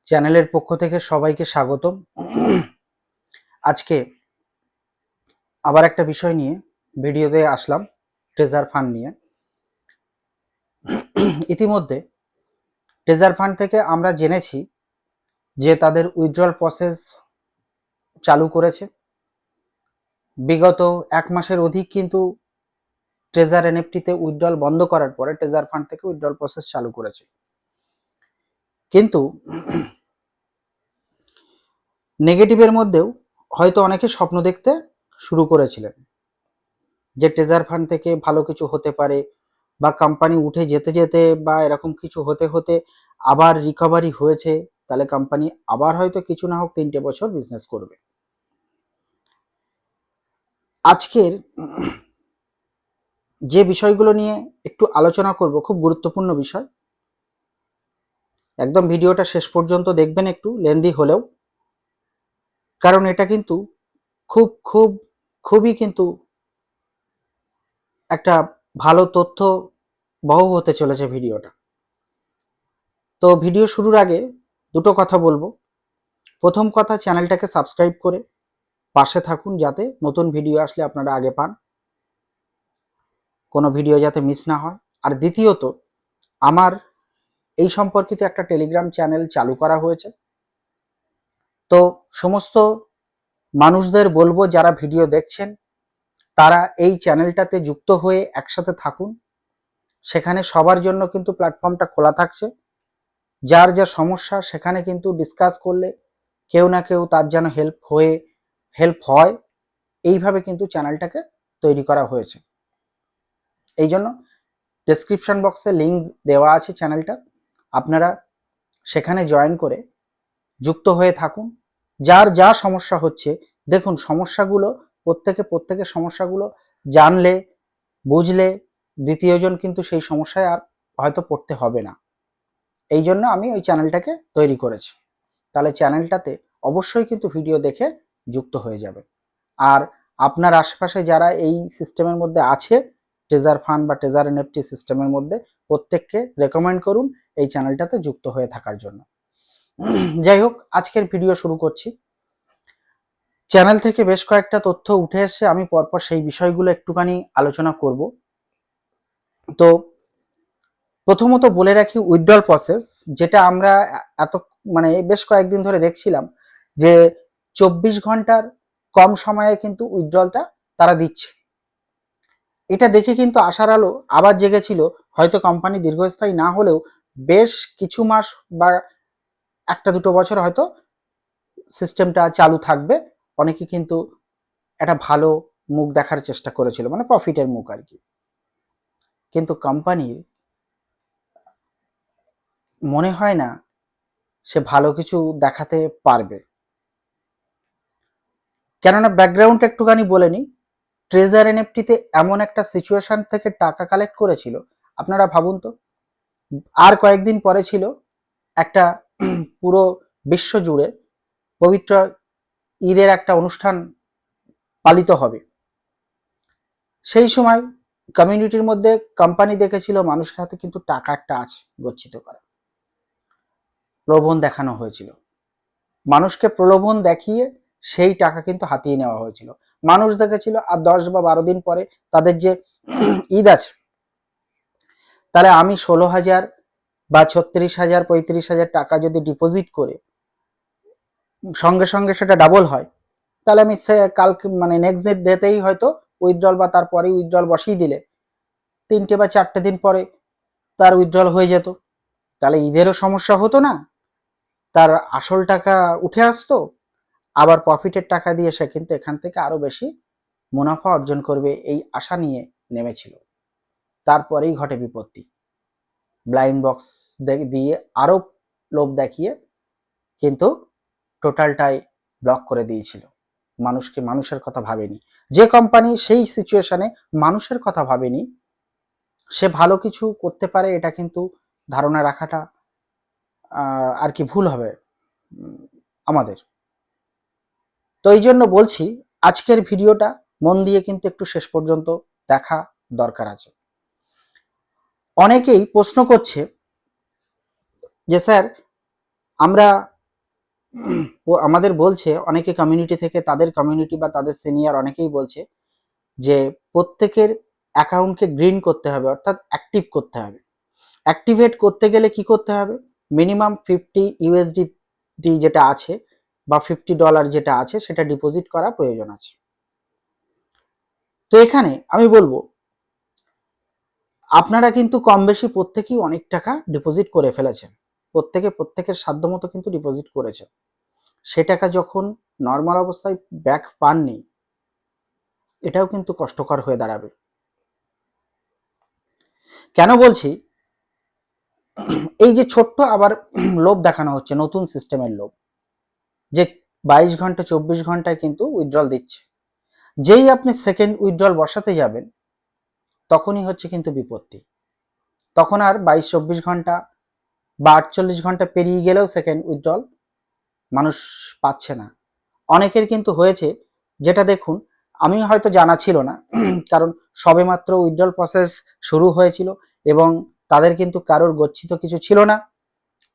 চ্যানেলের পক্ষ থেকে সবাইকে স্বাগতম। আজকে আবার একটা বিষয় নিয়ে ভিডিওতে আসলাম, ট্রেজার ফান্ড নিয়ে। ইতিমধ্যে ট্রেজার ফান্ড থেকে আমরা জেনেছি যে তাদের উইথড্রল প্রসেস চালু করেছে। বিগত 1 মাসের অধিক কিন্তু ট্রেজার এনএফটিতে উইথড্রল বন্ধ করার পরে ট্রেজার ফান্ড থেকে উইথড্রল প্রসেস চালু করেছে। কিন্তু নেগেটিভের মধ্যেও হয়তো অনেকে স্বপ্ন দেখতে শুরু করেছিলেন যে ট্রেজার ফান্ড থেকে ভালো কিছু হতে পারে, বা কোম্পানি উঠে যেতে যেতে বা এরকম কিছু হতে হতে আবার রিকভারি হয়েছে, তাহলে কোম্পানি আবার হয়তো কিছু না হোক 3টে বছর বিজনেস করবে। আজকের যে বিষয়গুলো নিয়ে একটু আলোচনা করব খুব গুরুত্বপূর্ণ বিষয়। একদম ভিডিওটা শেষ পর্যন্ত দেখবেন, একটু লেন্দি হলেও, কারণ এটা কিন্তু খুব খুব খুবই কিন্তু একটা ভালো তথ্য বহ হতে চলেছে ভিডিওটা। তো ভিডিও শুরুর আগে দুটো কথা বলবো। প্রথম কথা, চ্যানেলটাকে সাবস্ক্রাইব করে পাশে থাকুন যাতে নতুন ভিডিও আসলে আপনারা আগে পান, কোনো ভিডিও যাতে মিস না হয়। আর দ্বিতীয়ত, আমার এই সম্পর্কিত একটা টেলিগ্রাম চ্যানেল চালু করা হয়েছে। তো সমস্ত মানুষদের বলবো যারা ভিডিও দেখছেন তারা এই চ্যানেলটাতে যুক্ত হয়ে একসাথে থাকুন। সেখানে সবার জন্য কিন্তু প্ল্যাটফর্মটা খোলা থাকছে। যার যা সমস্যা সেখানে কিন্তু ডিসকাস করলে কেউ না কেউ তার যেন হেল্প হয়, এইভাবে কিন্তু চ্যানেলটাকে তৈরি করা হয়েছে। এই জন্য ডেসক্রিপশন বক্সে লিঙ্ক দেওয়া আছে চ্যানেলটা, আপনারা সেখানে জয়েন করে যুক্ত হয়ে থাকুন। যার যা সমস্যা হচ্ছে, দেখুন সমস্যাগুলো প্রত্যেকের সমস্যাগুলো জানলে বুঝলে দ্বিতীয়জন কিন্তু সেই সমস্যায় আর হয়তো পড়তে হবে না। এই জন্য আমি ওই চ্যানেলটাকে তৈরি করেছি। তাহলে চ্যানেলটাতে অবশ্যই কিন্তু ভিডিও দেখে যুক্ত হয়ে যাবে। আর আপনার আশেপাশে যারা এই সিস্টেমের মধ্যে আছে, ট্রেজার ফান্ড বা ট্রেজার এনএফটি সিস্টেমের মধ্যে, প্রত্যেককে রেকমেন্ড করুন এই চ্যানেলটাতে যুক্ত হয়ে থাকার জন্য। যাই হোক, আজকের ভিডিও শুরু করছি। চ্যানেল থেকে বেশ কয়েকটা তথ্য উঠে এসে আমি পরপর সেই বিষয়গুলো একটুখানি আলোচনা করব। তো প্রথমত বলে রাখি, উইথড্রল প্রসেস যেটা আমরা এত বেশ কয়েকদিন ধরে দেখছিলাম যে 24 ঘন্টার কম সময়ে কিন্তু উইথড্রলটা তারা দিচ্ছে। এটা দেখে কিন্তু আশার আলো আবার জেগেছিল, হয়তো কোম্পানি দীর্ঘস্থায়ী না হলেও বেশ কিছু মাস বা 1-2 বছর হয়তো সিস্টেমটা চালু থাকবে। অনেকে কিন্তু একটা ভালো মুখ দেখার চেষ্টা করেছিল, প্রফিটের মুখ আর কি। কিন্তু কোম্পানির মনে হয় না সে ভালো কিছু দেখাতে পারবে। কেননা ব্যাকগ্রাউন্ড একটুখানি বলে নিই। ট্রেজার এনএফটিতে এমন একটা সিচুয়েশন থেকে টাকা কালেক্ট করেছিল, আপনারা ভাবুন তো। আর কয়েকদিন পরে ছিল একটা পুরো বিশ্ব জুড়ে পবিত্র ঈদের একটা অনুষ্ঠান পালিত হবে। সেই সময় কমিউনিটির মধ্যে কোম্পানি দেখেছিল মানুষের হাতে কিন্তু টাকা একটা আছে গচ্ছিত করা, প্রলোভন দেখানো হয়েছিল। মানুষকে প্রলোভন দেখিয়ে সেই টাকা কিন্তু হাতিয়ে নেওয়া হয়েছিল। মানুষ দেখেছিল আর 10 বা 12 দিন পরে তাদের যে ঈদ আছে, তাহলে আমি 16,000 বা 36,000 35,000 টাকা যদি ডিপোজিট করে সঙ্গে সঙ্গে সেটা ডাবল হয়, তাহলে আমি কালকে নেক্সট ডেতেই হয়তো উইথড্রল বা তারপরে উইথড্রল বসিয়ে দিলে 3টে বা 4টে দিন পরে তার উইথড্রল হয়ে যেত। তাহলে ঈদেরও সমস্যা হতো না, তার আসল টাকা উঠে আসতো, আবার প্রফিটের টাকা দিয়ে সে কিন্তু এখান থেকে আরো বেশি মুনাফা অর্জন করবে এই আশা নিয়ে নেমেছিল। তারপরেই ঘটে বিপত্তি। ব্লাইন্ড বক্স দিয়ে আরো লোভ দেখিয়ে কিন্তু টোটালটাই ব্লক করে দিয়েছিল। মানুষের কথা ভাবেনি। যে কোম্পানি সেই সিচুয়েশনে মানুষের কথা ভাবেনি, সে ভালো কিছু করতে পারে এটা কিন্তু ধারণা রাখাটা আর কি ভুল হবে আমাদের। তো এই জন্য বলছি, আজকের ভিডিওটা মন দিয়ে কিন্তু একটু শেষ পর্যন্ত দেখা দরকার আছে। অনেকেই প্রশ্ন করছে যে স্যার, আমরা আমাদের বলছে অনেকে কমিউনিটি থেকে, তাদের কমিউনিটি বা তাদের সিনিয়র অনেকেই বলছে যে প্রত্যেকের অ্যাকাউন্টকে গ্রিন করতে হবে, অর্থাৎ অ্যাক্টিভ করতে হবে। অ্যাক্টিভেট করতে গেলে কি করতে হবে? মিনিমাম 50 ইউএসডি যেটা আছে বা $50 যেটা আছে সেটা ডিপোজিট করা প্রয়োজন আছে। তো এখানে আমি বলবো আপনারা কিন্তু কম বেশি প্রত্যেকেই অনেক টাকা ডিপোজিট করে ফেলেছেন, প্রত্যেকের সাধ্যমতো কিন্তু ডিপোজিট করেছে। সে টাকা যখন নর্মাল অবস্থায় ব্যাক পাননি, এটাও কিন্তু কষ্টকর হয়ে দাঁড়াবে। কেন বলছি? এই যে ছোট্ট আবার লোভ দেখানো হচ্ছে, নতুন সিস্টেমের লোভ, যে 22 ঘন্টা 24 ঘন্টায় কিন্তু উইথড্রল দিচ্ছে। যেই আপনি সেকেন্ড উইথড্রল বসাতে যাবেন তখনই হচ্ছে কিন্তু বিপত্তি। তখন আর 22-24 ঘন্টা বা 48 ঘন্টা পেরিয়ে গেলেও সেকেন্ড উইথড্রল মানুষ পাচ্ছে না। অনেকের কিন্তু হয়েছে, যেটা দেখুন আমি হয়তো জানা ছিল না, কারণ সবেমাত্র উইথড্রল প্রসেস শুরু হয়েছিল এবং তাদের কিন্তু কারোর গচ্ছিত কিছু ছিল না।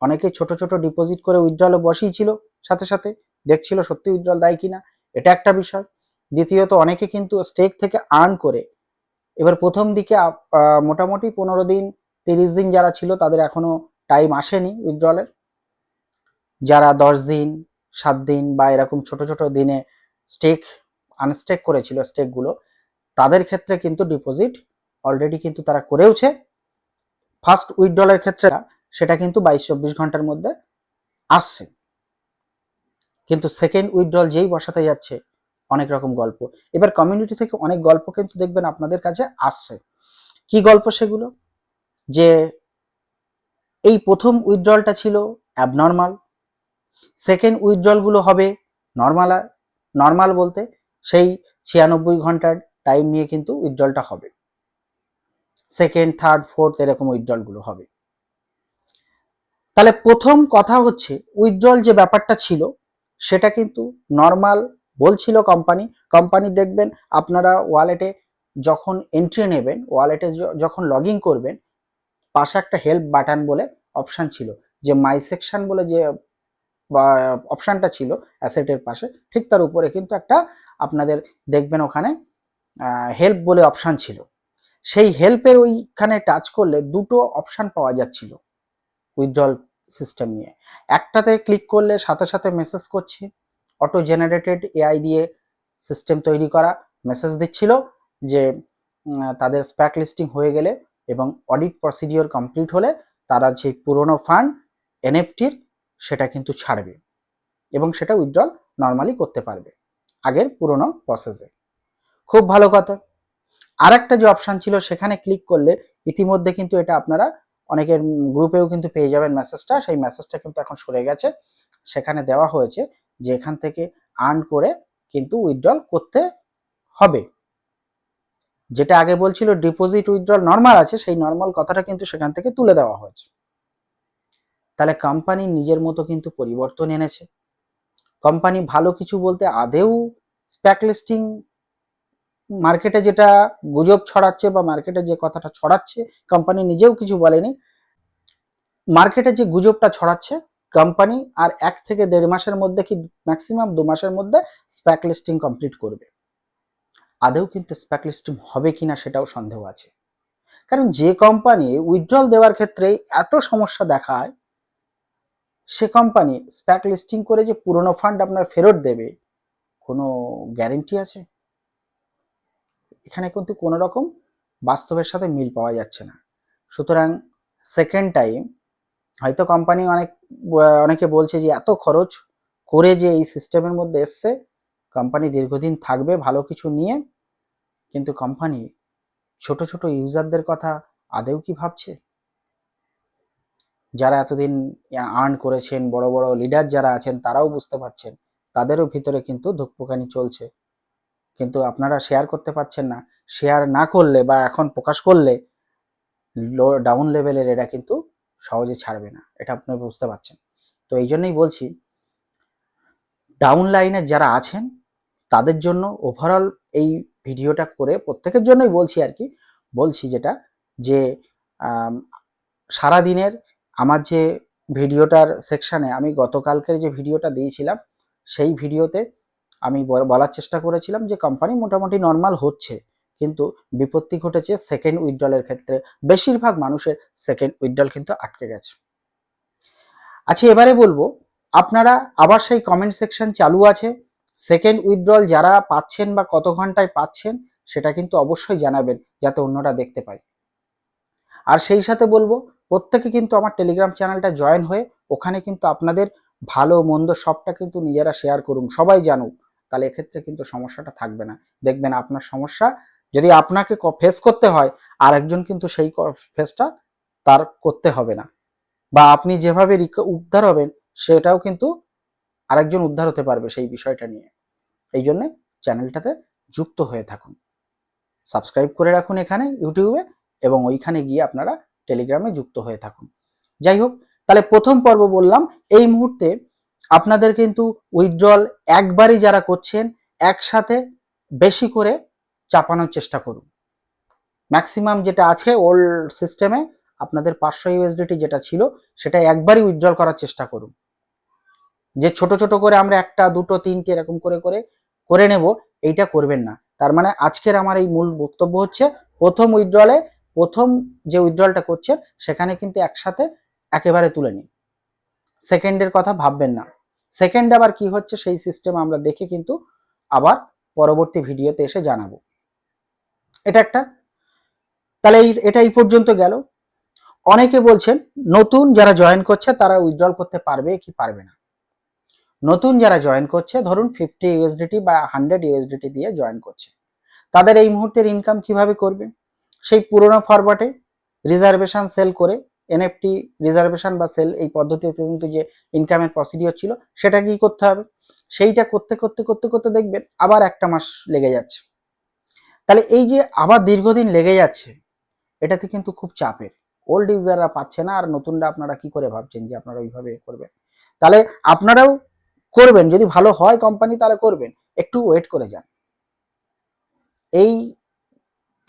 অনেকে ছোট ছোট ডিপোজিট করে উইথড্রলে বসিয়েছিল, সাথে সাথে দেখছিল সত্যি উইথড্রল দেয় কিনা, এটা একটা বিষয়। দ্বিতীয়ত অনেকে কিন্তু স্টেক থেকে আর্ন করে, এবার প্রথম দিকে মোটামুটি 15 দিন 30 দিন যারা ছিল তাদের এখনো টাইম আসেনি উইথড্রলের। যারা 10 দিন 7 দিন বা এরকম ছোট ছোট দিনে স্টেক আনস্টেক করেছিল স্টেকগুলো, তাদের ক্ষেত্রে কিন্তু ডিপোজিট অলরেডি কিন্তু তারা করেওছে। ফার্স্ট উইথড্রলের ক্ষেত্রে সেটা কিন্তু 22-24 ঘন্টার মধ্যে আসছে, কিন্তু সেকেন্ড উইথড্রল যেই বসাতে যাচ্ছে অনেক রকম গল্প। এবার কমিউনিটি থেকে অনেক গল্প কিন্তু দেখবেন আপনাদের কাছে আসছে। কি গল্প সেগুলো? যে এই প্রথম উইথড্রলটা ছিল অ্যাবনর্মাল, সেকেন্ড উইথড্রলগুলো হবে নর্মাল। নর্মাল বলতে সেই 96 ঘন্টার টাইম নিয়ে কিন্তু উইথড্রলটা হবে, সেকেন্ড থার্ড ফোর্থ এরকম উইথড্রলগুলো হবে। তাহলে প্রথম কথা হচ্ছে উইথড্রল যে ব্যাপারটা ছিল সেটা কিন্তু নর্মাল বলছিল কোম্পানি। কোম্পানি দেখবেন আপনারা ওয়ালেটে যখন এন্ট্রি নেবেন, ওয়ালেটে যখন লগ ইন করবেন, পাশে একটা হেল্প বাটন বলে অপশান ছিল, যে মাই সেকশন বলে যে বা অপশানটা ছিল অ্যাসেটের পাশে, ঠিক তার উপরে কিন্তু একটা আপনাদের দেখবেন ওখানে হেল্প বলে অপশান ছিল। সেই হেল্পের ওইখানে টাচ করলে দুটো অপশান পাওয়া যাচ্ছিল উইথড্রল সিস্টেম নিয়ে। একটাতে ক্লিক করলে সাথে সাথে মেসেজ করছে, অটো জেনারেটেড এআই দিয়ে সিস্টেম তৈরি করা, মেসেজ দিচ্ছিল যে তাদের স্প্যাক লিস্টিং হয়ে গেলে এবং অডিট প্রসিডিওর কমপ্লিট হলে তারা যে পুরনো ফান্ড এনএফটির সেটা কিন্তু ছাড়বে এবং সেটা উইথড্রল নর্মালি করতে পারবে আগের পুরনো প্রসেসে। খুব ভালো কথা। আর একটা যে অপশান ছিল সেখানে ক্লিক করলে ইতিমধ্যে কিন্তু এটা আপনারা অনেকের গ্রুপেও কিন্তু পেয়ে যাবেন মেসেজটা, সেই মেসেজটা কিন্তু এখন সরে গেছে। সেখানে দেওয়া হয়েছে যে এখান থেকে আর্ন করে কিন্তু উইথড্রল করতে হবে। যেটা আগে বলছিল ডিপোজিট উইথড্রল নর্মাল আছে, সেই নর্মাল কথাটা কিন্তু সেখান থেকে তুলে দেওয়া হয়েছে। তাহলে কোম্পানি নিজের মতো কিন্তু পরিবর্তন এনেছে। কোম্পানি ভালো কিছু বলতে আদেও স্প্যাক লিস্টিং মার্কেটে যেটা গুজব ছড়াচ্ছে বা মার্কেটে যে কথাটা ছড়াচ্ছে, কোম্পানি নিজেও কিছু বলেনি। মার্কেটে যে গুজবটা ছড়াচ্ছে, কোম্পানি আর 1 থেকে 1.5 মাসের মধ্যে কি ম্যাক্সিমাম 2 মাসের মধ্যে স্প্যাক লিস্টিং কমপ্লিট করবে। আদেও কিন্তু স্প্যাক লিস্টিং হবে কিনা সেটাও সন্দেহ আছে। কারণ যে কোম্পানি উইথড্রল দেওয়ার ক্ষেত্রে এত সমস্যা দেখায়, সে কোম্পানি স্প্যাক লিস্টিং করে যে পুরনো ফান্ড আপনার ফেরত দেবে কোনো গ্যারেন্টি আছে? এখানে কিন্তু কোনো রকম বাস্তবের সাথে মিল পাওয়া যাচ্ছে না। সুতরাং সেকেন্ড টাইম হয়তো কোম্পানি অনেকে বলছে যে এত খরচ করে যে এই সিস্টেমের মধ্যে এসছে, কোম্পানি দীর্ঘদিন থাকবে ভালো কিছু নিয়ে, কিন্তু কোম্পানি ছোট ছোট ইউজারদের কথা আদেও কি ভাবছে? যারা এতদিন আর্ন করেছেন, বড় বড় লিডার যারা আছেন তারাও বুঝতে পারছেন তাদেরও ভিতরে কিন্তু ধুকপুকানি চলছে, কিন্তু আপনারা শেয়ার করতে পারছেন না। শেয়ার না করলে বা এখন প্রকাশ করলে ডাউন লেভেলের এরা কিন্তু সহজে ছাড়বে না, এটা আপনি বুঝতে পারছেন। তো এই জন্যই বলছি ডাউন লাইনে যারা আছেন তাদের জন্য ওভারঅল এই ভিডিওটা করে প্রত্যেকের জন্যই বলছি আর কি, বলছি যেটা যে সারা দিনের আমার যে ভিডিওটার সেকশানে আমি গতকালকের যে ভিডিওটা দিয়েছিলাম সেই ভিডিওতে আমি বলার চেষ্টা করেছিলাম যে কোম্পানি মোটামুটি নর্মাল হচ্ছে, কিন্তু বিপত্তি ঘটেছে সেকেন্ড উইথড্রলের ক্ষেত্রে। বেশিরভাগ মানুষের সেকেন্ড উইথড্রল কিন্তু আটকে গেছে। আচ্ছা, এবারে বলবো, আপনারা আবার সেই কমেন্ট সেকশন চালু আছে। সেকেন্ড উইথড্রল যারা পাচ্ছেন বা কত ঘন্টায় পাচ্ছেন সেটা কিন্তু অবশ্যই জানাবেন, যাতে অন্যরা দেখতে পায়। আর সেই সাথে বলবো, প্রত্যেকে কিন্তু আমার টেলিগ্রাম চ্যানেলটা জয়েন হয়ে ওখানে কিন্তু আপনাদের ভালো মন্দ সবটা কিন্তু নিজেরা শেয়ার করুন, সবাই জানুক। তাহলে এক্ষেত্রে কিন্তু সমস্যাটা থাকবে না। দেখবেন আপনার সমস্যা যদি আপনাকে ফেস করতে হয়, আর একজন কিন্তু সেই ফেসটা তার করতে হবে না, বা আপনি যেভাবে উদ্ধার হবেন সেটাও কিন্তু আরেকজন উদ্ধার হতে পারবে সেই বিষয়টা নিয়ে। এই জন্য চ্যানেলটাতে যুক্ত হয়ে থাকুন, সাবস্ক্রাইব করে রাখুন এখানে ইউটিউবে, এবং ওইখানে গিয়ে আপনারা টেলিগ্রামে যুক্ত হয়ে থাকুন। যাই হোক, তাহলে প্রথম পর্ব বললাম, এই মুহূর্তে আপনাদের কিন্তু উইথড্রল একবারই যারা করছেন একসাথে বেশি করে চাপানোর চেষ্টা করুন। ম্যাক্সিমাম যেটা আছে ওল্ড সিস্টেমে আপনাদের 500 ইউএসডিটি যেটা ছিল সেটা একবারই উইথড্রল করার চেষ্টা করুন। যে ছোট ছোট করে আমরা একটা দুটো তিনটে এরকম করে করে করে নেব, এইটা করবেন না। তার মানে আজকের আমার এই মূল বক্তব্য হচ্ছে, প্রথম উইথড্রলে প্রথম যে উইথড্রলটা করছেন সেখানে কিন্তু একসাথে একেবারে তুলে নিন, সেকেন্ডের কথা ভাববেন না। সেকেন্ড আবার কি হচ্ছে সেই সিস্টেম আমরা দেখে কিন্তু আবার পরবর্তী ভিডিওতে এসে জানাবো। এটা একটা। তাহলে এটা এই পর্যন্ত গেল। অনেকে বলছেন নতুন যারা জয়েন করছে তারা উইথড্রল করতে পারবে কি পারবে না। নতুন যারা জয়েন করছে, ধরুন 50 ইউএসডিটি বা 100 ইউএসডিটি দিয়ে জয়েন করছে, তাদের এই মুহূর্তের ইনকাম কিভাবে করবে? সেই পুরোনো ফরম্যাটে রিজার্ভেশন সেল করে, এনএফটি রিজার্ভেশন বা সেল এই পদ্ধতিতে কিন্তু যে ইনকামের প্রসিডিওর ছিল সেটা কি করতে হবে, সেইটা করতে করতে করতে করতে দেখবেন আবার একটা মাস লেগে যাচ্ছে। তাহলে এই যে আবার দীর্ঘদিন লেগে যাচ্ছে, এটাতে কিন্তু খুব চাপের। ওল্ড ইউজাররা পাচ্ছে না, আর নতুনরা আপনারা কি করে ভাবছেন যে আপনারা ওইভাবে করবেন? তাহলে আপনারাও করবেন, যদি ভালো হয় কোম্পানি তাহলে করবেন, একটু ওয়েট করে যান। এই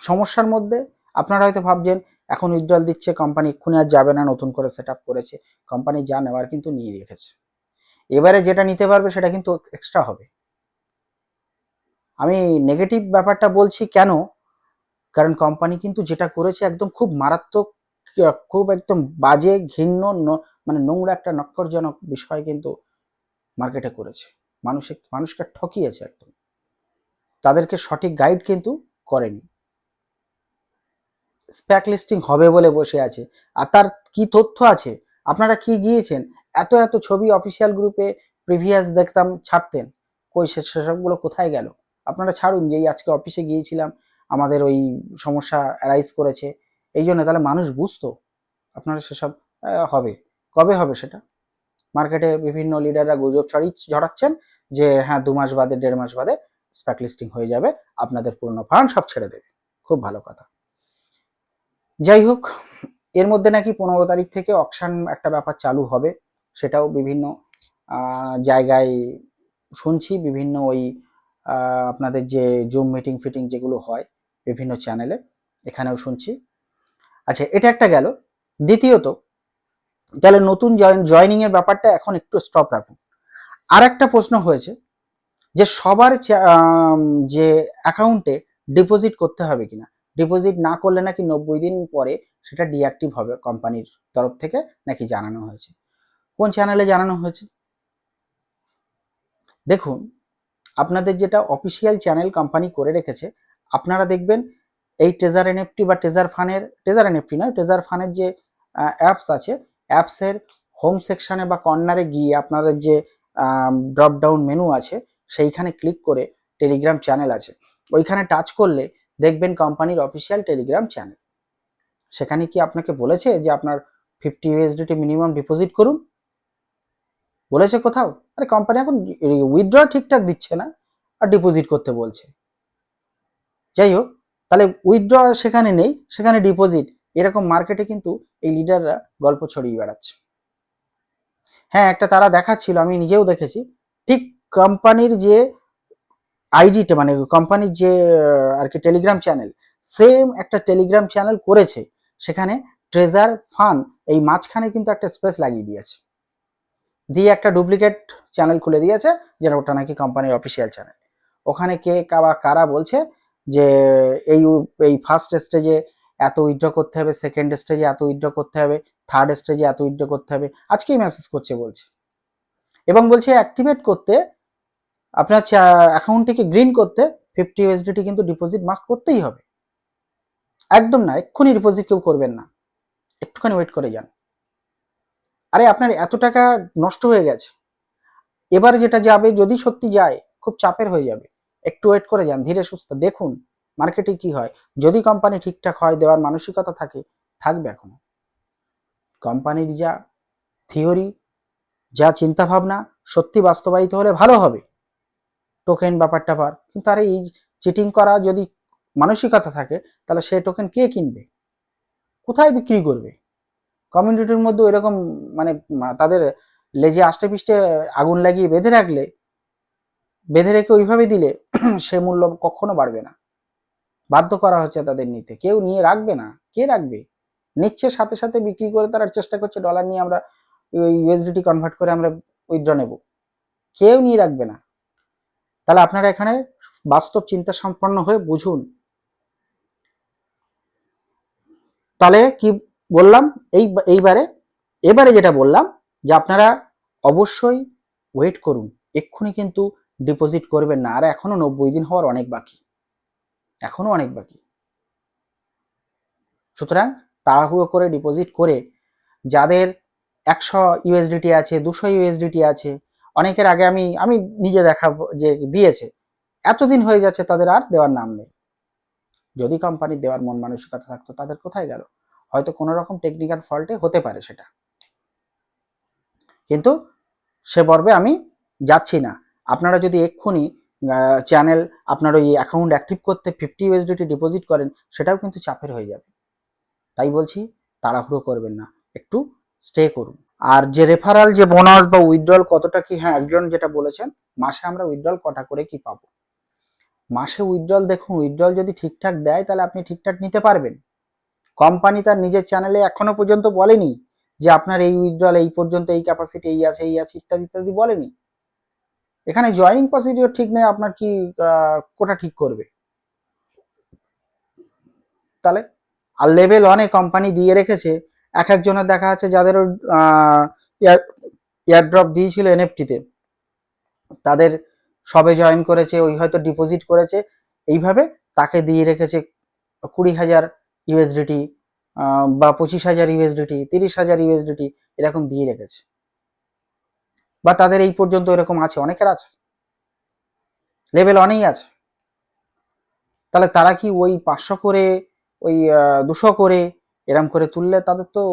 সমস্যার মধ্যে আপনারা হয়তো ভাবছেন এখন উইথড্রল দিচ্ছে কোম্পানি, এক্ষুনি আর যাবে না, নতুন করে সেট আপ করেছে, কোম্পানি যা নেওয়ার কিন্তু নিয়ে রেখেছে, এবারে যেটা নিতে পারবে সেটা কিন্তু এক্সট্রা হবে। আমি নেগেটিভ ব্যাপারটা বলছি কেন, কারণ কোম্পানি কিন্তু যেটা করেছে একদম খুব মারাত্মক, খুব একদম বাজে, ঘৃণ্য, মানে নোংরা একটা নক্করজনক বিষয় কিন্তু মার্কেটে করেছে। মানুষকে ঠকিয়েছে একদম, তাদেরকে সঠিক গাইড কিন্তু করেনি। স্প্যাক লিস্টিং হবে বলে বসে আছে, আর তার কি তথ্য আছে? আপনারা কি গিয়েছেন এত এত ছবি অফিসিয়াল গ্রুপে প্রিভিয়াস দেখতাম ছাড়তেন, কই সেসবগুলো কোথায় গেল? আপনারা ছাড়ুন যে এই আজকে অফিসে গিয়েছিলাম, আমাদের ওই সমস্যা অ্যারাইজ করেছে, এই জন্য। তাহলে মানুষ বুঝতো আপনারা সেসব হবে। কবে হবে সেটা? মার্কেটে বিভিন্ন লিডাররা গুজব ঝরাচ্ছেন যে হ্যাঁ 2 মাস বাদে 1.5 মাস বাদে স্প্যাক লিস্টিং হয়ে যাবে, আপনাদের পুরনো ফান্ড সব ছেড়ে দেবে। খুব ভালো কথা। যাই হোক, এর মধ্যে নাকি 15 তারিখ থেকে অকশন একটা ব্যাপার চালু হবে, সেটাও বিভিন্ন জায়গায় শুনছি, বিভিন্ন ওই আপনাদের যে জুম মিটিং ফিটিং যেগুলো হয় বিভিন্ন চ্যানেলে, এখানেও শুনছি। আচ্ছা, এটা একটা গেল। দ্বিতীয়ত, তাহলে নতুন জয়নিং এর ব্যাপারটা এখন একটু স্টপ রাখুন। আর একটা প্রশ্ন হয়েছে যে সবার যে অ্যাকাউন্টে ডিপোজিট করতে হবে কিনা, ডিপোজিট না করলে নাকি 90 দিন পরে সেটা ডিঅ্যাক্টিভ হবে কোম্পানির তরফ থেকে, নাকি জানানো হয়েছে। কোন চ্যানেলে জানানো হয়েছে? দেখুন, আপনাদের যেটা অফিসিয়াল চ্যানেল কোম্পানি করে রেখেছে, আপনারা দেখবেন এই ট্রেজার এনএফটি বা ট্রেজার ফানের, ট্রেজার এনএফটি নয়, ট্রেজার ফানের যে অ্যাপস আছে, অ্যাপসের হোম সেকশনে বা কর্নারে গিয়ে আপনাদের যে ড্রপ ডাউন মেনু আছে সেইখানে ক্লিক করে টেলিগ্রাম চ্যানেল আছে, ওইখানে টাচ করলে দেখবেন কোম্পানির অফিসিয়াল টেলিগ্রাম চ্যানেল। সেখানে কি আপনাকে বলেছে যে আপনার 50 ইউএসডিটি মিনিমাম ডিপোজিট করুন? বলেছে কোথাও? আরে কোম্পানি এখন উইথড্র ঠিকঠাক দিচ্ছে না আর ডিপোজিট করতে বলছে। যাই হোক, তাহলে উইথড্র সেখানে নেই, সেখানে ডিপোজিট, এরকম মার্কেটে কিন্তু এই লিডাররা গল্প ছড়িয়ে বেড়াচ্ছে। হ্যাঁ, একটা তারা দেখাচ্ছিল, আমি নিজেও দেখেছি, ঠিক কোম্পানির যে আইডিটা, মানে কোম্পানির যে আর কি টেলিগ্রাম চ্যানেল, সেম একটা টেলিগ্রাম চ্যানেল করেছে, সেখানে ট্রেজার ফান্ড এই মাঝখানে কিন্তু একটা স্পেস লাগিয়ে দিয়েছে, দিয়ে একটা ডুপ্লিকেট চ্যানেল খুলে দিয়েছে, যেটা ওটা নাকি কোম্পানির অফিসিয়াল চ্যানেল। ওখানে কে কারা বলছে যে এই এই ফার্স্ট স্টেজে এত উইথড্র করতে হবে, সেকেন্ড স্টেজে এত উইথড্র করতে হবে, থার্ড স্টেজে এত উইথড্র করতে হবে, আজকেই মেসেজ করছে বলছে, এবং বলছে অ্যাক্টিভেট করতে আপনার অ্যাকাউন্টটিকে গ্রিন করতে 50 USDT কিন্তু ডিপোজিট মাস্ট করতেই হবে। একদম না, এক্ষুনি ডিপোজিট কেউ করবেন না, একটুখানি ওয়েট করে যান। আরে আপনার এত টাকা নষ্ট হয়ে গেছে, এবার যেটা যাবে যদি সত্যি যায় খুব চাপের হয়ে যাবে, একটু ওয়েট করে যান, ধীরে সুস্থে দেখুন মার্কেটে কি হয়। যদি কোম্পানি ঠিকঠাক হয়, দেওয়ার মানসিকতা থাকে, থাকবে। এখনো কোম্পানির যা থিওরি, যা চিন্তা ভাবনা সত্যি বাস্তবায়িত হলে ভালো হবে, টোকেন ব্যাপার ট্যাপার। কিন্তু আরে এই চিটিং করা যদি মানসিকতা থাকে, তাহলে সেই টোকেন কে কিনবে, কোথায় বিক্রি করবে? কমিউনিটির মধ্যে এরকম মানে তাদের লেজে আষ্টে পিষ্টে আগুন লাগিয়ে বেঁধে রেখে ওইভাবে দিলে সে মূল্য কখনো বাড়বে না। বাধ্য করা হচ্ছে তাদের নিতে, কেউ নিয়ে রাখবে না। কে রাখবে? নিচ্ছে, সাথে সাথে বিক্রি করে তারা চেষ্টা করছে ডলার নিয়ে আমরা ইউএসডিটি কনভার্ট করে আমরা উইথড্র নেব, কেউ নিয়ে রাখবে না। তাহলে আপনারা এখানে বাস্তব চিন্তা সম্পন্ন হয়ে বুঝুন। তাহলে কি বললাম এবারে যেটা বললাম যে আপনারা অবশ্যই ওয়েট করুন, এক্ষুনি কিন্তু ডিপোজিট করবেন না। আর এখনো 90 দিন হওয়ার অনেক বাকি, এখনো অনেক বাকি। সুতরাং তাড়াহুড়ো করে ডিপোজিট করে যাদের 100 ইউএসডিটি আছে, 200 ইউএসডিটি আছে, অনেকের আগে আমি নিজে দেখাবো যে দিয়েছে, এতদিন হয়ে যাচ্ছে তাদের আর দেওয়ার নাম নেই। যদি কোম্পানির দেওয়ার মন মানসিকতা থাকতো, তাদের কোথায় গেল? হয়তো কোনো রকম টেকনিক্যাল ফল্টে হতে পারে সেটা, কিন্তু সে পর্বে আমি যাচ্ছি না। আপনারা যদি এক্ষুনি চ্যানেল আপনার ওই অ্যাকাউন্ট অ্যাক্টিভ করতে 50 ইউএসডিটি ডিপোজিট করেন, সেটাও কিন্তু চাপের হয়ে যাবে। তাই বলছি তাড়াহুড়ো করবেন না, একটু স্টে করুন। আর যে রেফারাল যে বোনাস বা উইথড্রল কতটা কি, হ্যাঁ একজন যেটা বলেছেন মাসে আমরা উইথড্রল কটা করে কি পাবো, মাসে উইথড্রল দেখুন, উইথড্রল যদি ঠিকঠাক দেয় তাহলে আপনি ঠিকঠাক নিতে পারবেন। কোম্পানি তার নিজের চ্যানেলে এখনো পর্যন্ত বলেনি যে আপনার এই উইথড্রল এই পর্যন্ত, এই ক্যাপাসিটি এই আছে ইত্যাদি ইত্যাদি বলেনি। এখানে জয়নিং প্রসিডিওর ঠিক নেই, আপনার কি কোটা ঠিক করবে? তাহলে আর লেভেল 1-এ কোম্পানি দিয়ে রেখেছে, এক একজনের দেখা যাচ্ছে যাদের এয়ারড্রপ দিয়েছিল এনএফটিতে, তাদের সবে জয়েন করেছে, ওই হয়তো ডিপোজিট করেছে, এইভাবে তাকে দিয়ে রেখেছে 20,000 ইউএসডিটি বা 25,000 ইউএসডিটি, 30,000 ইউএসডিটি, এরকম দিয়ে রেখেছে। বা তাদের এই পর্যন্ত এরকম আছে, অনেকের আছে, লেভেল 1-এই আছে। তাহলে তারা কি ওই 500 করে, ওই 200 করে এরম করে তুললে তাদের তো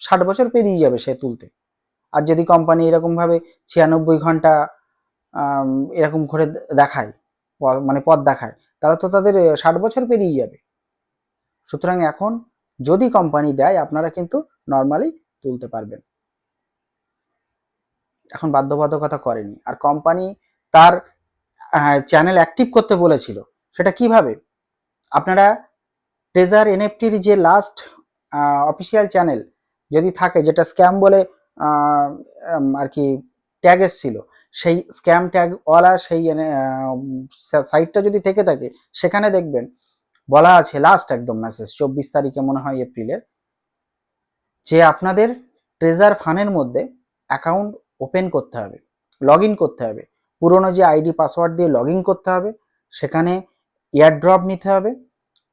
60 বছর পেরিয়ে যাবে সে তুলতে। আর যদি কোম্পানি এরকম ভাবে 96 ঘন্টা এরকম করে দেখায়, মানে পথ দেখায়, তাহলে তো তাদের 60 বছর পেরিয়ে যাবে। সুতরাং এখন যদি কোম্পানি দেয়, আপনারা কিন্তু নর্মালি তুলতে পারবেন। এখন বাধ্যবাধকতা করেনি। আর কোম্পানি তার চ্যানেল অ্যাক্টিভ করতে বলেছিল, সেটা কিভাবে? আপনারা ট্রেজার এনএফটির যে লাস্ট অফিসিয়াল চ্যানেল যদি থাকে, যেটা স্ক্যাম বলে আর কি ট্যাগ এসছিল, সেই স্ক্যাম ট্যাগ ওয়ালা সেই সাইটটা যদি থেকে থাকে, সেখানে দেখবেন বলা আছে লাস্ট একদম মেসেজ 24 তারিখে মনে হয় এপ্রিলের, যে আপনাদের ট্রেজার ফান্ডের মধ্যে অ্যাকাউন্ট ওপেন করতে হবে, লগ ইন করতে হবে, পুরনো যে আইডি পাসওয়ার্ড দিয়ে লগ ইন করতে হবে, সেখানে এয়ারড্রপ নিতে হবে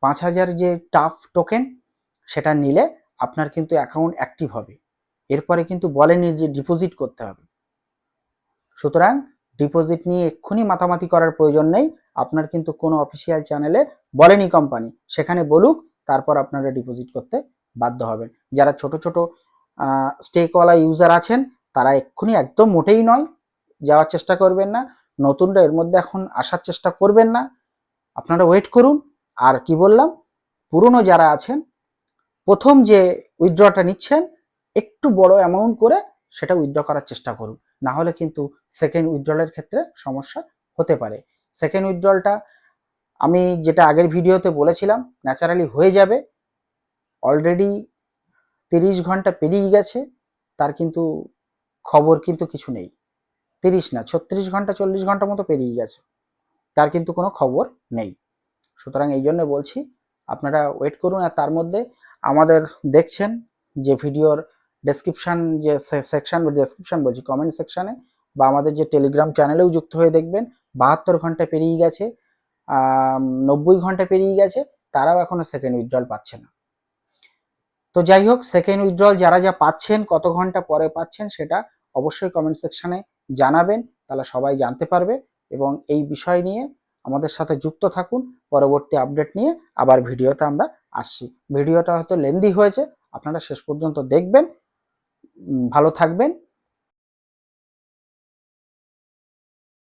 5,000 যে টাফ টোকেন, সেটা নিলে আপনার কিন্তু অ্যাকাউন্ট অ্যাক্টিভ হবে। এরপরে কিন্তু বলেনি যে ডিপোজিট করতে হবে। সুতরাং ডিপোজিট নিয়ে এক্ষুনি মাতামাতি করার প্রয়োজন নেই। আপনার কিন্তু কোনো অফিসিয়াল চ্যানেলে বলেনি কোম্পানি, সেখানে বলুক, তারপর আপনারা ডিপোজিট করতে বাধ্য হবেন। যারা ছোট ছোট স্টেকওয়ালা ইউজার আছেন, তারা এক্ষুনি একদম মোটেই নয় যাওয়ার চেষ্টা করবেন না। নতুনরা এর মধ্যে এখন আসার চেষ্টা করবেন না, আপনারা ওয়েট করুন। আর কি বললাম, পুরনো যারা আছেন, প্রথম যে উইথড্রটা নিচ্ছেন, একটু বড় অ্যামাউন্ট করে সেটা উইথড্র করার চেষ্টা করুন, না হলে কিন্তু সেকেন্ড উইথড্রলের ক্ষেত্রে সমস্যা হতে পারে। সেকেন্ড উইথড্রলটা আমি যেটা আগের ভিডিওতে বলেছিলাম ন্যাচারালি হয়ে যাবে। অলরেডি 30 ঘন্টা পেরিয়ে গেছে, তার কিন্তু খবর কিন্তু কিছু নেই। 30 না, 36 ঘন্টা 40 ঘন্টা মতো পেরিয়ে গেছে, তার কিন্তু কোনো খবর নেই। সুতরাং এই জন্য বলছি আপনারা ওয়েট করুন। আর তার মধ্যে আমাদের দেখছেন যে ভিডিওর ডেসক্রিপশন যে সেকশন, ডেসক্রিপশন বলছি, কমেন্ট সেকশনে বা আমাদের যে টেলিগ্রাম চ্যানেলেও যুক্ত হয়ে দেখবেন 72 ঘন্টা পেরিয়ে গেছে, 90 ঘন্টা পেরিয়ে গেছে, তারাও এখনো সেকেন্ড উইথড্রল পাচ্ছে না। তো যাই হোক, সেকেন্ড উইথড্রল যারা যা পাচ্ছেন, কত ঘন্টা পরে পাচ্ছেন, সেটা অবশ্যই কমেন্ট সেকশনে জানাবেন, তাহলে সবাই জানতে পারবে। এবং এই বিষয় নিয়ে আমাদের সাথে যুক্ত থাকুন। পরবর্তী আপডেট নিয়ে আবার ভিডিওতে আমরা আসছি। ভিডিওটা হয়তো লেন্দি হয়েছে, আপনারা শেষ পর্যন্ত দেখবেন। ভালো থাকবেন।